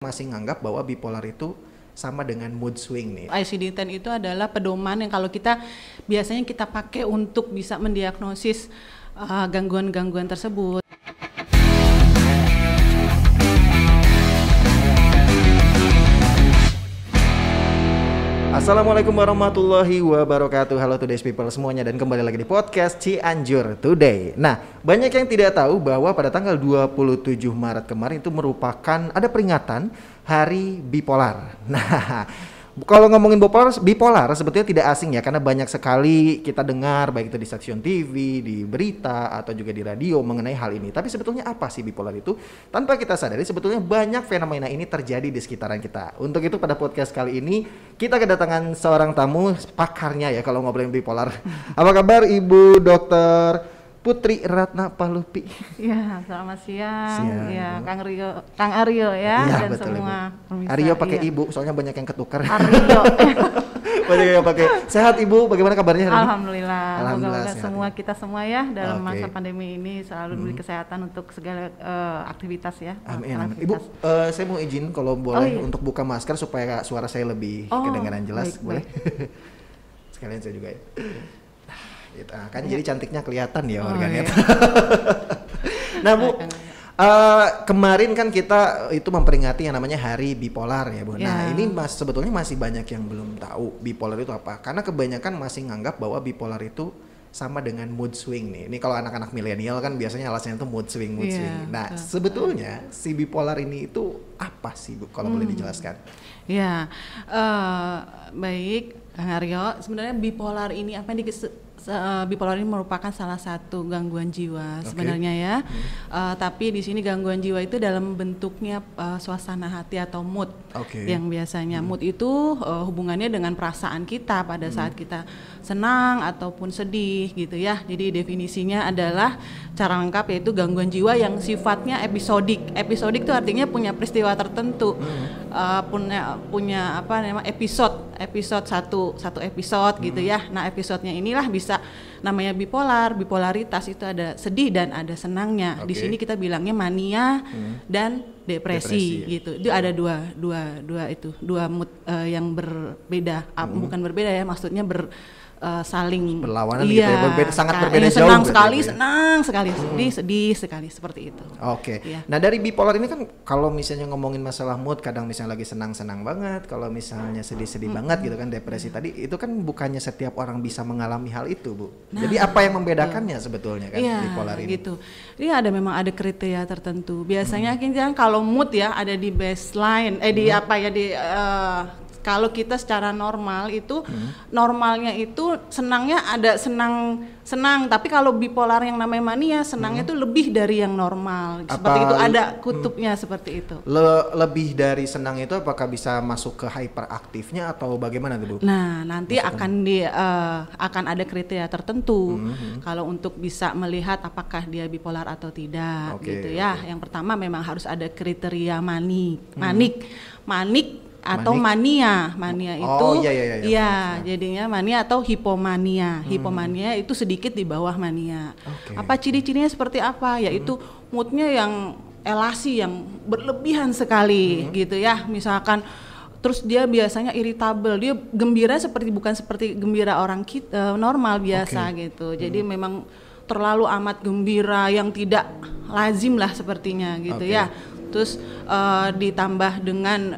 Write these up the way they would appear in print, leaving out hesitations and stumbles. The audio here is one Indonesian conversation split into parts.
masih nganggap bahwa bipolar itu sama dengan mood swing nih. ICD-10 itu adalah pedoman yang kalau kita biasanya kita pakai untuk bisa mendiagnosis gangguan-gangguan tersebut. Assalamualaikum warahmatullahi wabarakatuh. Halo Today's People semuanya, dan kembali lagi di podcast Cianjur Today. Nah, banyak yang tidak tahu bahwa pada tanggal 27 Maret kemarin itu merupakan ada peringatan Hari Bipolar. Nah, kalau ngomongin bipolar sebetulnya tidak asing ya, karena banyak sekali kita dengar baik itu di stasiun TV, di berita atau juga di radio mengenai hal ini. Tapi sebetulnya apa sih bipolar itu? Tanpa kita sadari sebetulnya banyak fenomena ini terjadi di sekitaran kita. Untuk itu pada podcast kali ini kita kedatangan seorang tamu pakarnya ya kalau ngobrolin bipolar. Apa kabar Ibu Dokter Putri Ratna Palupi? Ya, selamat siang. Ya, Kang Aryo ya, dan betul, semua pemirsa. Aryo pakai Ibu, soalnya banyak yang ketukar. Aryo. Banyak yang pakai. Sehat Ibu, bagaimana kabarnya hari ini? Alhamdulillah. Moga-moga semua kita semua ya dalam masa pandemi ini selalu diberi kesehatan untuk segala aktivitas ya. Amin. Ibu, saya mau izin kalau boleh untuk buka masker supaya suara saya lebih kedengaran jelas, boleh? Sekalian saya juga ya. Gitu. Kan jadi cantiknya kelihatan ya warganet. Nah Bu, kemarin kan kita itu memperingati yang namanya Hari Bipolar ya Bu. Nah ini sebetulnya masih banyak yang belum tahu bipolar itu apa. Karena kebanyakan masih nganggap bahwa bipolar itu sama dengan mood swing nih. Ini kalau anak-anak milenial kan biasanya alasannya itu mood swing. Nah sebetulnya si bipolar ini itu apa sih Bu, kalau boleh dijelaskan? Ya, baik Kang Aryo. Sebenarnya bipolar ini apa yang bipolar ini merupakan salah satu gangguan jiwa sebenarnya ya. Tapi di sini gangguan jiwa itu dalam bentuknya suasana hati atau mood. Yang biasanya mood itu hubungannya dengan perasaan kita pada saat kita senang ataupun sedih gitu ya. Jadi definisinya adalah cara lengkap yaitu gangguan jiwa yang sifatnya episodik. Episodik itu artinya punya peristiwa tertentu. Punya apa namanya episode satu episode gitu ya. Nah, episodenya inilah bisa namanya bipolaritas itu ada sedih dan ada senangnya. Di sini kita bilangnya mania dan depresi gitu. Itu ada dua mood yang berbeda. Bukan berbeda ya, maksudnya saling berlawanan gitu ya, sangat berbeda jauh. Senang sekali, sedih sekali, seperti itu. Nah dari bipolar ini kan kalau misalnya ngomongin masalah mood, kadang misalnya lagi senang-senang banget, kalau misalnya sedih-sedih banget gitu kan, depresi tadi, itu kan bukannya setiap orang bisa mengalami hal itu Bu. Jadi apa yang membedakannya sebetulnya kan bipolar ini? Gitu. Ini memang ada kriteria tertentu. Biasanya kan kalau mood ya ada di baseline, kalau kita secara normal itu normalnya itu senangnya ada senang, tapi kalau bipolar yang namanya mania senangnya itu lebih dari yang normal. Seperti itu, ada kutubnya seperti itu. Lebih dari senang itu apakah bisa masuk ke hyperaktifnya atau bagaimana tuh Bu? Nah, nanti akan ada kriteria tertentu kalau untuk bisa melihat apakah dia bipolar atau tidak gitu ya. Yang pertama memang harus ada kriteria manik atau mania itu jadinya mania atau hipomania. Hipomania itu sedikit di bawah mania. Apa ciri-cirinya seperti apa? Yaitu moodnya yang elasi, yang berlebihan sekali gitu ya. Misalkan terus dia biasanya irritabel, dia gembira bukan seperti gembira orang normal biasa gitu. Jadi memang terlalu amat gembira yang tidak lazim lah sepertinya gitu ya. Terus ditambah dengan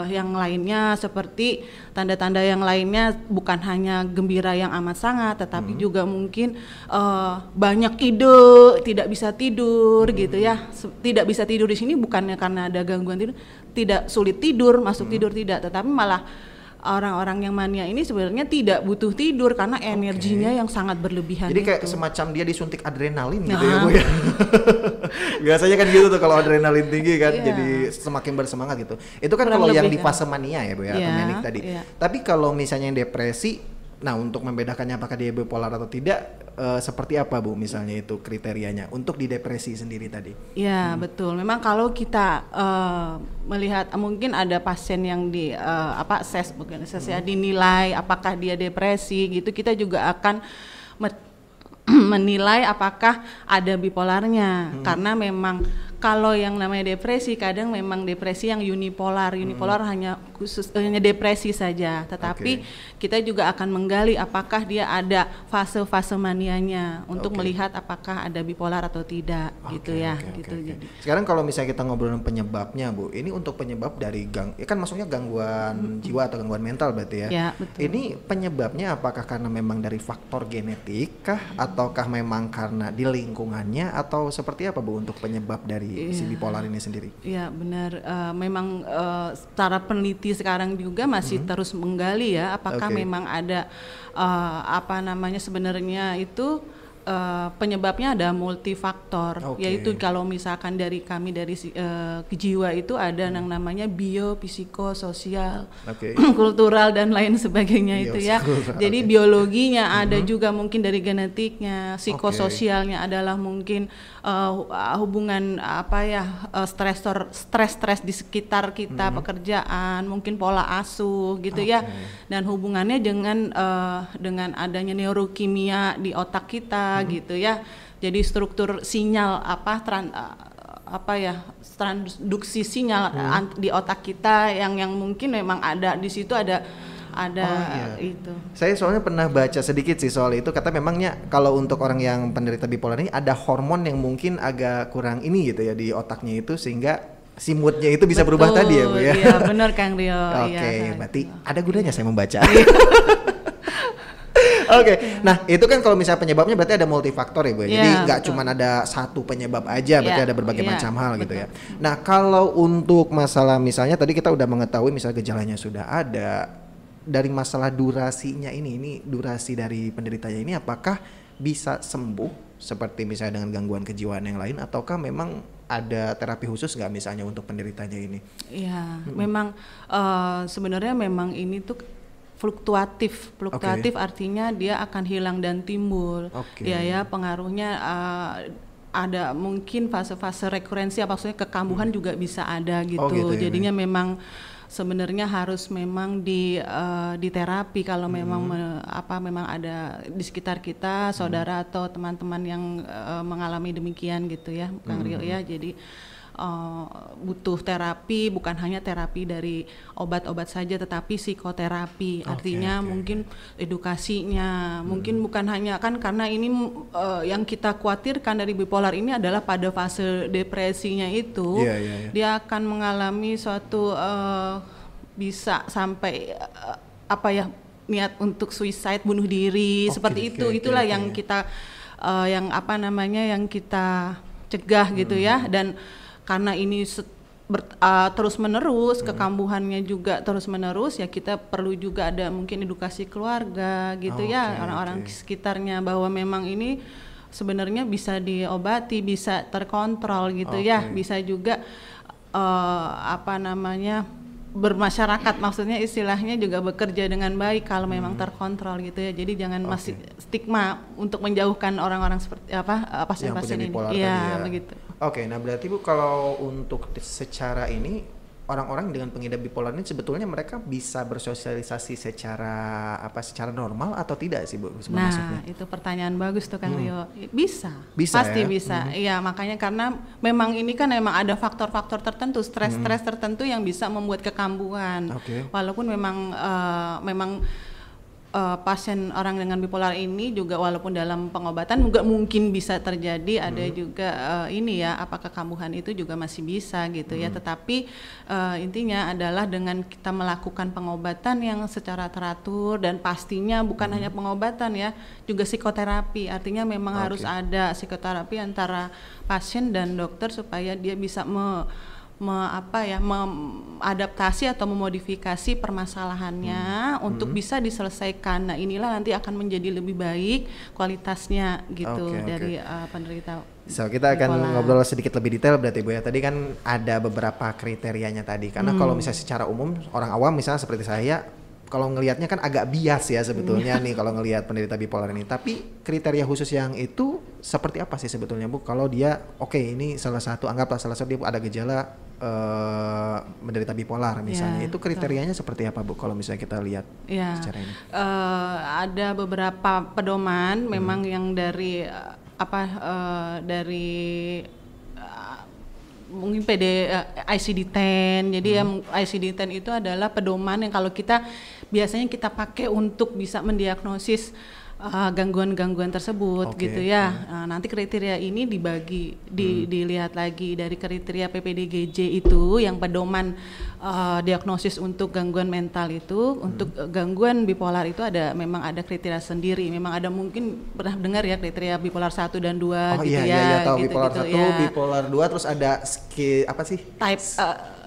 yang lainnya seperti tanda-tanda yang lainnya, bukan hanya gembira yang amat sangat, tetapi juga mungkin banyak ide, tidak bisa tidur gitu ya. Tidak bisa tidur di sini bukannya karena ada gangguan tidur, tidak sulit tidur, masuk tidur tidak, tetapi malah orang-orang yang mania ini sebenarnya tidak butuh tidur karena energinya yang sangat berlebihan. Jadi kayak semacam dia disuntik adrenalin gitu ya Bu ya. Biasanya kan gitu tuh kalau adrenalin tinggi kan, jadi semakin bersemangat gitu. Itu kan kalau yang di fase mania ya Bu ya, atau manic tadi. Tapi kalau misalnya yang depresi, nah untuk membedakannya apakah dia bipolar atau tidak, seperti apa Bu misalnya itu kriterianya untuk di depresi sendiri tadi? Ya betul, memang kalau kita melihat mungkin ada pasien yang dinilai apakah dia depresi gitu, kita juga akan menilai apakah ada bipolarnya, karena memang Kalau yang namanya depresi, kadang memang depresi yang unipolar hanya hanya depresi saja. Tetapi kita juga akan menggali apakah dia ada fase-fase manianya untuk melihat apakah ada bipolar atau tidak, gitu ya. Jadi. Sekarang kalau misalnya kita ngobrolin penyebabnya, Bu, ini untuk penyebab dari kan maksudnya gangguan jiwa atau gangguan mental berarti ya? Ya, betul. Ini penyebabnya apakah karena memang dari faktor genetik kah, ataukah memang karena di lingkungannya, atau seperti apa, Bu, untuk penyebab dari si bipolar ini sendiri? Iya benar, memang secara peneliti sekarang juga masih terus menggali ya apakah memang ada sebenarnya itu penyebabnya ada multifaktor, yaitu kalau misalkan dari kami dari jiwa itu ada yang namanya biopsikososial, kultural dan lain sebagainya itu ya. Jadi biologinya ada juga mungkin dari genetiknya, psikososialnya adalah mungkin hubungan stres di sekitar kita, pekerjaan, mungkin pola asuh gitu ya, dan hubungannya dengan adanya neurokimia di otak kita gitu ya. Jadi struktur sinyal transduksi sinyal di otak kita yang mungkin memang ada di situ ada itu. Saya soalnya pernah baca sedikit sih soal itu, kata memangnya kalau untuk orang yang penderita bipolar ini ada hormon yang mungkin agak kurang ini gitu ya di otaknya itu, sehingga si moodnya itu bisa berubah tadi ya, Bu ya. Iya benar Kang Rio. Berarti ada gunanya saya membaca. Nah itu kan kalau misalnya penyebabnya berarti ada multifaktor ya, Bu. Jadi nggak cuma ada satu penyebab aja, berarti ada berbagai macam hal gitu ya. Nah kalau untuk masalah misalnya tadi kita udah mengetahui misalnya gejalanya sudah ada, dari masalah durasinya ini durasi dari penderitanya ini apakah bisa sembuh seperti misalnya dengan gangguan kejiwaan yang lain, ataukah memang ada terapi khusus nggak misalnya untuk penderitanya ini? Iya, memang sebenarnya memang ini tuh fluktuatif artinya dia akan hilang dan timbul. Ya pengaruhnya ada mungkin fase-fase rekurensi, maksudnya kekambuhan juga bisa ada gitu. Jadinya memang sebenarnya harus memang di terapi kalau memang memang ada di sekitar kita saudara atau teman-teman yang mengalami demikian gitu ya, Kang Rio ya. Jadi butuh terapi, bukan hanya terapi dari obat-obat saja tetapi psikoterapi. Artinya mungkin edukasinya, mungkin bukan hanya kan karena ini yang kita khawatirkan dari bipolar ini adalah pada fase depresinya itu dia akan mengalami suatu bisa sampai niat untuk suicide, bunuh diri seperti itu. Itulah yang kita yang kita cegah gitu ya. Dan karena ini terus menerus, kekambuhannya juga terus menerus ya, kita perlu juga ada mungkin edukasi keluarga gitu orang-orang sekitarnya bahwa memang ini sebenarnya bisa diobati, bisa terkontrol gitu ya, bisa juga bermasyarakat, maksudnya istilahnya juga bekerja dengan baik kalau memang terkontrol gitu ya. Jadi jangan masih stigma untuk menjauhkan orang-orang seperti pasien-pasien ini. Iya begitu. Nah berarti Bu, kalau untuk secara ini orang-orang dengan pengidap bipolar ini sebetulnya mereka bisa bersosialisasi secara normal atau tidak sih, Bu? Nah maksudnya? Itu pertanyaan bagus tuh Kang Rio. Bisa pasti ya? Bisa. Iya makanya karena memang ini kan memang ada faktor-faktor tertentu, stres tertentu yang bisa membuat kekambuhan. Walaupun memang pasien orang dengan bipolar ini juga walaupun dalam pengobatan juga mungkin bisa terjadi ada juga kekambuhan itu juga masih bisa gitu ya. Tetapi intinya adalah dengan kita melakukan pengobatan yang secara teratur dan pastinya bukan hanya pengobatan ya, juga psikoterapi. Artinya memang harus ada psikoterapi antara pasien dan dokter supaya dia bisa mengadaptasi atau memodifikasi permasalahannya untuk bisa diselesaikan. Nah inilah nanti akan menjadi lebih baik kualitasnya gitu dari penderita. Kita akan ngobrol sedikit lebih detail berarti Bu ya. Tadi kan ada beberapa kriterianya tadi, karena kalau misalnya secara umum orang awam misalnya seperti saya, kalau ngelihatnya kan agak bias ya sebetulnya nih kalau ngelihat penderita bipolar ini. Tapi kriteria khusus yang itu seperti apa sih sebetulnya Bu? Kalau dia ini anggaplah salah satu dia ada gejala menderita bipolar misalnya, itu kriterianya seperti apa Bu kalau misalnya kita lihat secara ini? Ada beberapa pedoman memang yang dari mungkin ICD-10. Jadi yang ICD-10 itu adalah pedoman yang kalau biasanya kita pakai untuk bisa mendiagnosis gangguan-gangguan tersebut gitu ya. Nanti kriteria ini dilihat lagi dari kriteria PPDGJ itu yang pedoman diagnosis untuk gangguan mental itu. Untuk gangguan bipolar itu memang ada kriteria sendiri. Memang ada, mungkin pernah dengar ya kriteria bipolar 1 dan 2 gitu ya. Iya, tahu gitu, bipolar 1, ya. Bipolar 2, terus ada apa sih? Type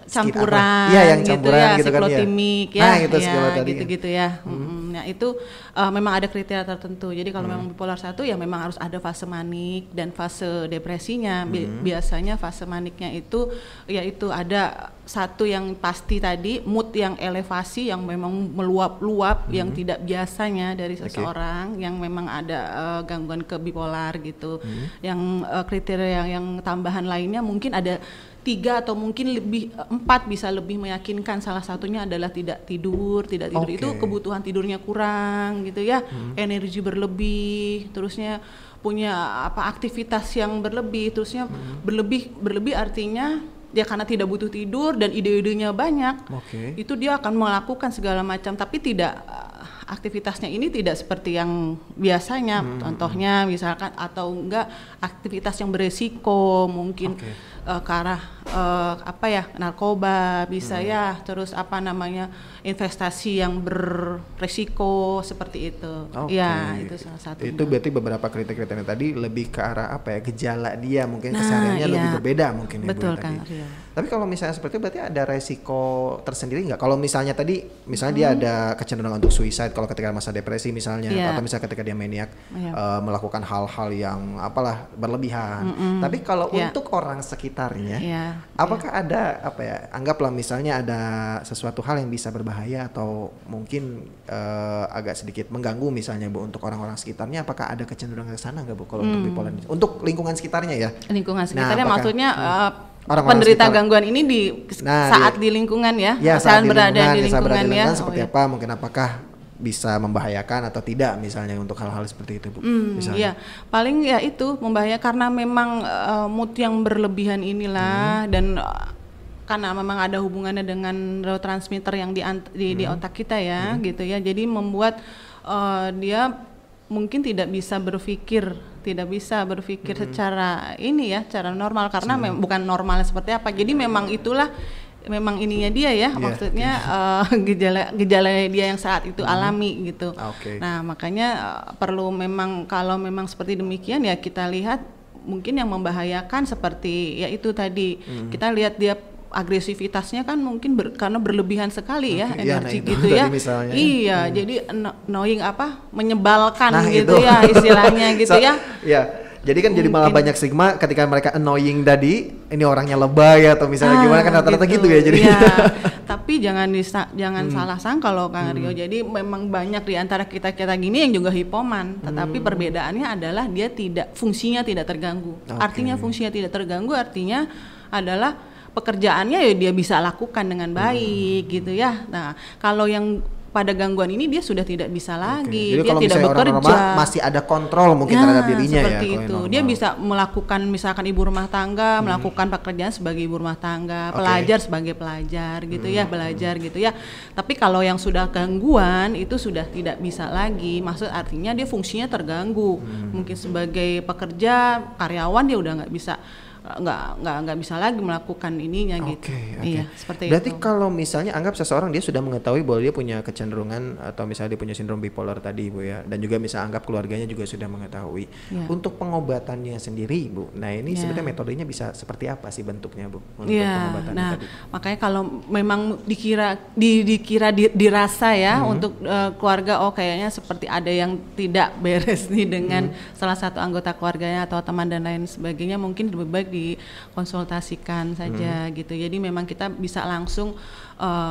campuran, yang campuran gitu ya, siklotimik ya, gitu ya. Nah itu memang ada kriteria tertentu. Jadi kalau memang bipolar 1 ya memang harus ada fase manik dan fase depresinya. Biasanya fase maniknya itu yaitu ada satu yang pasti tadi, mood yang elevasi, yang memang meluap-luap, yang tidak biasanya dari seseorang, yang memang ada gangguan ke bipolar gitu. Yang kriteria yang tambahan lainnya mungkin ada 3 atau mungkin 4 bisa lebih meyakinkan. Salah satunya adalah tidak tidur itu kebutuhan tidurnya kurang gitu ya, energi berlebih, terusnya punya aktivitas yang berlebih, terusnya berlebih artinya dia karena tidak butuh tidur dan ide-idenya banyak, itu dia akan melakukan segala macam, tapi tidak aktivitasnya ini tidak seperti yang biasanya. Contohnya misalkan, atau enggak aktivitas yang beresiko, mungkin ke arah narkoba bisa ya, terus investasi yang beresiko seperti itu. Ya, itu salah satu. Itu berarti beberapa kriteria tadi lebih ke arah gejala dia mungkin kesehariannya lebih berbeda mungkin. Betul kan. Tapi kalau misalnya seperti itu berarti ada resiko tersendiri nggak? Kalau misalnya dia ada kecenderungan untuk suicide kalau ketika masa depresi misalnya, atau misalnya ketika dia maniak melakukan hal-hal yang berlebihan. Tapi kalau untuk orang sekitarnya, apakah ada anggaplah misalnya ada sesuatu hal yang bisa berbahaya atau mungkin agak sedikit mengganggu misalnya Bu untuk orang-orang sekitarnya, apakah ada kecenderungan ke sana nggak Bu kalau untuk bipolar ini? Untuk lingkungan sekitarnya ya? Lingkungan sekitarnya maksudnya penderita gangguan ini saat di lingkungan saat berada di lingkungan ya. Seperti apa? Mungkin apakah bisa membahayakan atau tidak misalnya untuk hal-hal seperti itu Bu? Iya, paling itu membahayakan karena memang mood yang berlebihan inilah, dan karena memang ada hubungannya dengan neurotransmitter yang di otak kita ya, gitu ya. Jadi membuat dia mungkin tidak bisa berpikir secara secara normal, karena bukan normalnya seperti apa. Jadi memang ininya dia ya, maksudnya gejala dia yang saat itu alami gitu. Nah makanya perlu memang, kalau memang seperti demikian ya kita lihat mungkin yang membahayakan seperti itu tadi. Kita lihat dia agresivitasnya kan mungkin karena berlebihan sekali energi gitu ya. Jadi annoying menyebalkan gitu ya istilahnya gitu ya. Jadi kan jadi malah banyak stigma ketika mereka annoying tadi, ini orangnya lebay atau misalnya gimana kan rata-rata gitu ya jadi. Tapi jangan salah sangka loh Kang Rio. Jadi memang banyak di antara kita gini yang juga hipoman, tetapi perbedaannya adalah dia fungsinya tidak terganggu. Artinya fungsinya tidak terganggu artinya adalah pekerjaannya dia bisa lakukan dengan baik gitu ya. Nah, kalau yang pada gangguan ini dia sudah tidak bisa lagi, jadi dia tidak bekerja, normal, masih ada kontrol mungkin terhadap dirinya seperti itu. Dia bisa melakukan misalkan ibu rumah tangga, melakukan pekerjaan sebagai ibu rumah tangga, pelajar sebagai pelajar gitu ya, belajar gitu ya. Tapi kalau yang sudah gangguan itu sudah tidak bisa lagi. Maksud artinya dia fungsinya terganggu. Mungkin sebagai pekerja, karyawan dia udah nggak bisa lagi melakukan ininya gitu. Iya, seperti berarti itu. Kalau misalnya anggap seseorang dia sudah mengetahui bahwa dia punya kecenderungan atau misalnya dia punya sindrom bipolar tadi Bu ya, dan juga misalnya anggap keluarganya juga sudah mengetahui. Untuk pengobatannya sendiri Bu, nah ini sebenarnya metodenya bisa seperti apa sih bentuknya Bu untuk pengobatannya tadi? Makanya kalau memang dirasa ya untuk keluarga kayaknya seperti ada yang tidak beres nih dengan salah satu anggota keluarganya atau teman dan lain sebagainya, mungkin lebih baik dikonsultasikan saja gitu. Jadi memang kita bisa langsung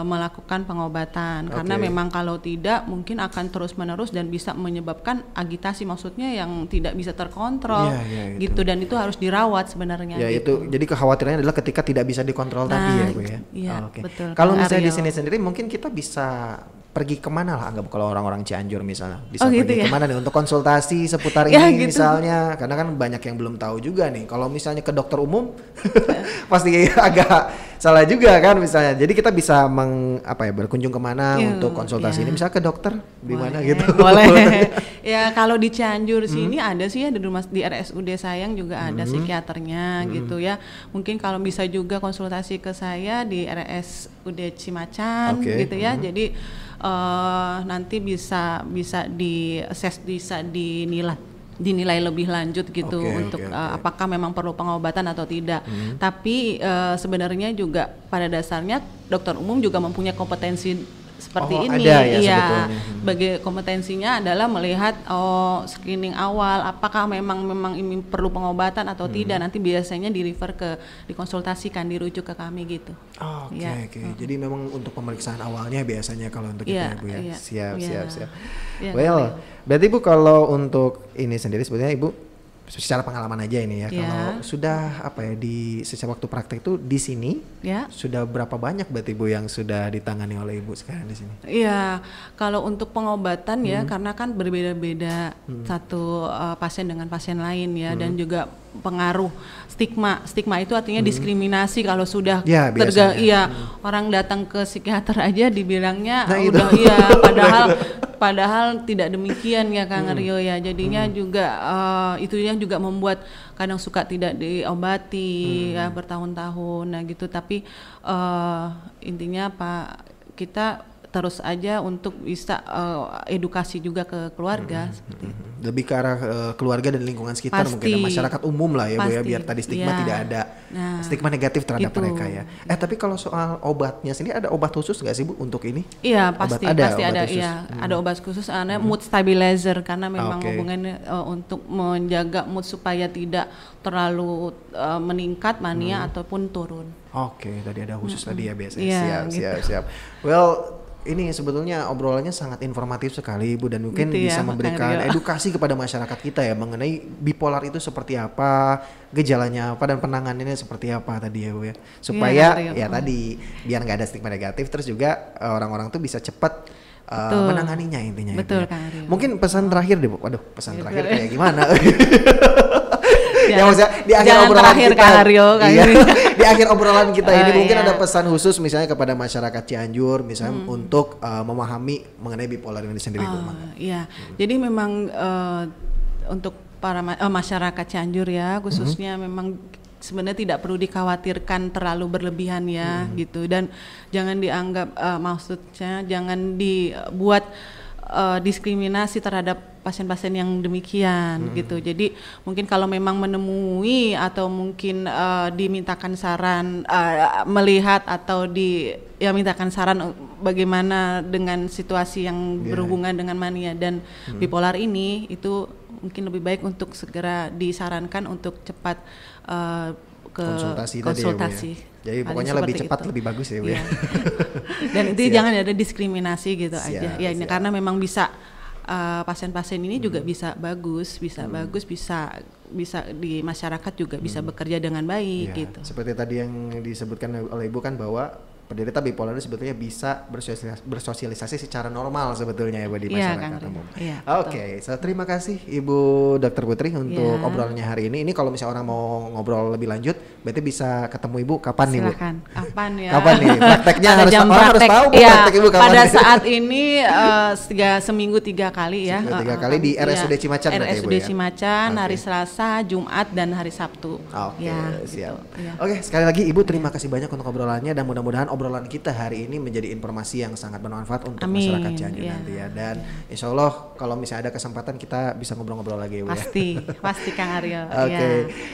melakukan pengobatan, karena memang kalau tidak mungkin akan terus-menerus dan bisa menyebabkan agitasi, maksudnya yang tidak bisa terkontrol gitu, dan itu harus dirawat sebenarnya. Itu jadi kekhawatirannya adalah ketika tidak bisa dikontrol tadi ya Bu ya. Betul. Kalau misalnya di sini sendiri mungkin kita bisa pergi kemana lah, anggap kalau orang-orang Cianjur misalnya bisa gitu pergi ya? kemana nih untuk konsultasi seputar Ya, ini gitu. misalnya, karena kan banyak yang belum tahu juga nih kalau misalnya ke dokter umum pasti agak salah juga kan misalnya, jadi kita bisa berkunjung kemana untuk konsultasi ini, misalnya ke dokter di mana gitu. Boleh. Ya kalau di Cianjur sini ada sih ya, di RSUD Sayang juga ada psikiaternya gitu ya. Mungkin kalau bisa juga konsultasi ke saya di RSUD Cimacan gitu ya. Jadi nanti bisa di-assess, bisa dinilai lebih lanjut gitu untuk apakah memang perlu pengobatan atau tidak. Tapi sebenarnya juga pada dasarnya dokter umum juga mempunyai kompetensi seperti ini. Ada ya, iya. sebetulnya. Kompetensinya adalah melihat screening awal apakah memang ini perlu pengobatan atau tidak. Nanti biasanya dikonsultasikan, dirujuk ke kami gitu. Oke. Jadi memang untuk pemeriksaan awalnya biasanya kalau untuk itu ya Bu ya. Siap. Ya, Berarti Bu kalau untuk ini sendiri sebetulnya Ibu secara pengalaman aja ini ya, kalau sudah secara waktu praktek itu di sini sudah berapa banyak berarti Bu yang sudah ditangani oleh Ibu sekarang di sini? Iya, kalau untuk pengobatan ya karena kan berbeda-beda satu pasien dengan pasien lain ya, dan juga pengaruh stigma itu artinya diskriminasi kalau sudah orang datang ke psikiater aja dibilangnya padahal tidak demikian ya Kang Aryo ya, jadinya juga itunya juga membuat kadang suka tidak diobati ya bertahun-tahun nah gitu, tapi intinya kita terus aja untuk bisa edukasi juga ke keluarga seperti itu. Lebih ke arah keluarga dan lingkungan sekitar mungkin masyarakat umum lah ya Bu ya, biar tadi stigma tidak ada stigma negatif terhadap mereka ya. Tapi kalau soal obatnya sendiri ada obat khusus nggak sih Bu untuk ini? Iya pasti ada ada obat khusus, mood stabilizer karena memang hubungannya untuk menjaga mood supaya tidak terlalu meningkat mania ataupun turun. Tadi ada khusus tadi ya biasanya. Siap. Well, ini sebetulnya obrolannya sangat informatif sekali Bu, dan mungkin bisa memberikan edukasi kepada masyarakat kita ya mengenai bipolar itu seperti apa, gejalanya apa, dan penanganannya seperti apa tadi ya Bu ya, supaya tadi biar nggak ada stigma negatif, terus juga orang-orang tuh bisa cepat menanganinya intinya. Betul, ya. Mungkin pesan terakhir deh Bu. Waduh, pesan terakhir kayak gimana? Ya maksudnya di akhir obrolan kita, di akhir obrolan kita ini mungkin ada pesan khusus misalnya kepada masyarakat Cianjur misalnya untuk memahami mengenai bipolar ini sendiri. Jadi memang untuk para masyarakat Cianjur ya khususnya memang sebenarnya tidak perlu dikhawatirkan terlalu berlebihan ya gitu, dan jangan dianggap maksudnya jangan dibuat diskriminasi terhadap pasien-pasien yang demikian gitu. Jadi mungkin kalau memang menemui atau mungkin dimintakan saran melihat atau mintakan saran bagaimana dengan situasi yang berhubungan dengan mania dan bipolar ini, itu mungkin lebih baik untuk segera disarankan untuk cepat ke konsultasi. Jadi pokoknya lebih cepat lebih bagus ya Bu ya. Dan itu jangan ada diskriminasi gitu aja. Ya ini karena memang bisa pasien-pasien ini juga bisa bagus bisa di masyarakat juga bisa bekerja dengan baik gitu. Seperti tadi yang disebutkan oleh Ibu kan bahwa penderita bipolar itu sebetulnya bisa bersosialisasi secara normal sebetulnya ya Bu di masyarakat umum. So terima kasih Ibu Dr. Putri untuk obrolannya hari ini. Ini kalau misalnya orang mau ngobrol lebih lanjut, berarti bisa ketemu Ibu kapan nih Bu? Silakan. Kapan ya? Kapan nih? Prakteknya harus tahu praktek Ibu kapan. Pada saat ini seminggu 3 kali ya. 3 kali di RSUD Cimacan berarti RSUD Cimacan, hari Selasa, Jumat, dan hari Sabtu. Siap. Oke, sekali lagi Ibu terima kasih banyak untuk obrolannya, dan mudah-mudahan obrolan kita hari ini menjadi informasi yang sangat bermanfaat untuk masyarakat Cianjur nanti ya. Dan insya Allah kalau misalnya ada kesempatan kita bisa ngobrol-ngobrol lagi Bu. Pasti Kang Aryo.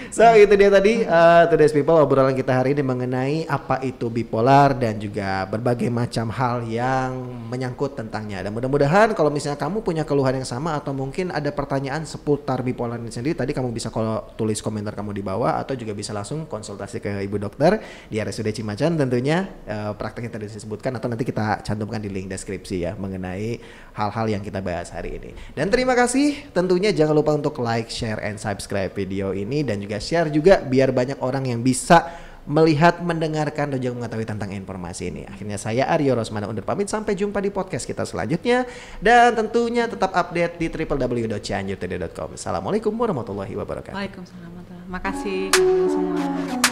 So itu dia tadi Today's People, obrolan kita hari ini mengenai apa itu bipolar dan juga berbagai macam hal yang menyangkut tentangnya. Dan mudah-mudahan kalau misalnya kamu punya keluhan yang sama atau mungkin ada pertanyaan seputar bipolar ini sendiri, tadi kamu bisa tulis komentar kamu di bawah atau juga bisa langsung konsultasi ke Ibu Dokter di RSUD Cimacan tentunya. Praktek yang tadi disebutkan, atau nanti kita cantumkan di link deskripsi ya mengenai hal-hal yang kita bahas hari ini. Dan terima kasih, tentunya jangan lupa untuk like, share, and subscribe video ini, dan juga share juga biar banyak orang yang bisa melihat, mendengarkan, dan juga mengetahui tentang informasi ini. Akhirnya saya Aryo Rosmana undur pamit, sampai jumpa di podcast kita selanjutnya, dan tentunya tetap update di www.cianjurtoday.com. Assalamualaikum warahmatullahi wabarakatuh. Waalaikumsalam. Makasih semua.